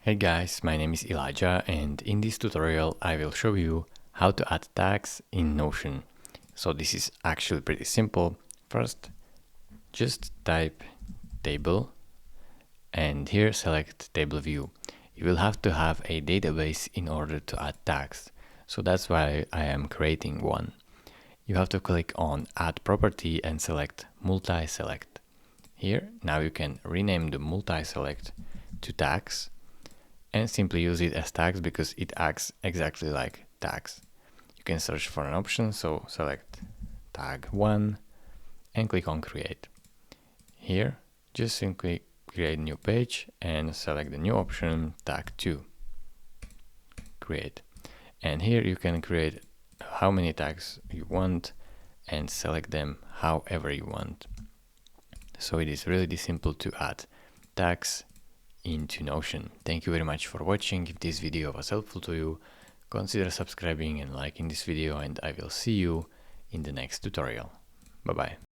Hey guys, my name is Elijah and in this tutorial I will show you how to add tags in Notion. So this is actually pretty simple. First, just type table and here select table view. You will have to have a database in order to add tags. So that's why I am creating one. You have to click on add property and select multi-select. Here, now you can rename the multi-select to tags and simply use it as tags because it acts exactly like tags. You can search for an option, so select tag 1 and click on create. Here, just simply create a new page and select the new option tag 2. Create. And here you can create how many tags you want and select them however you want. So it is really simple to add tags into Notion. Thank you very much for watching. If this video was helpful to you, consider subscribing and liking this video, and I will see you in the next tutorial. Bye bye.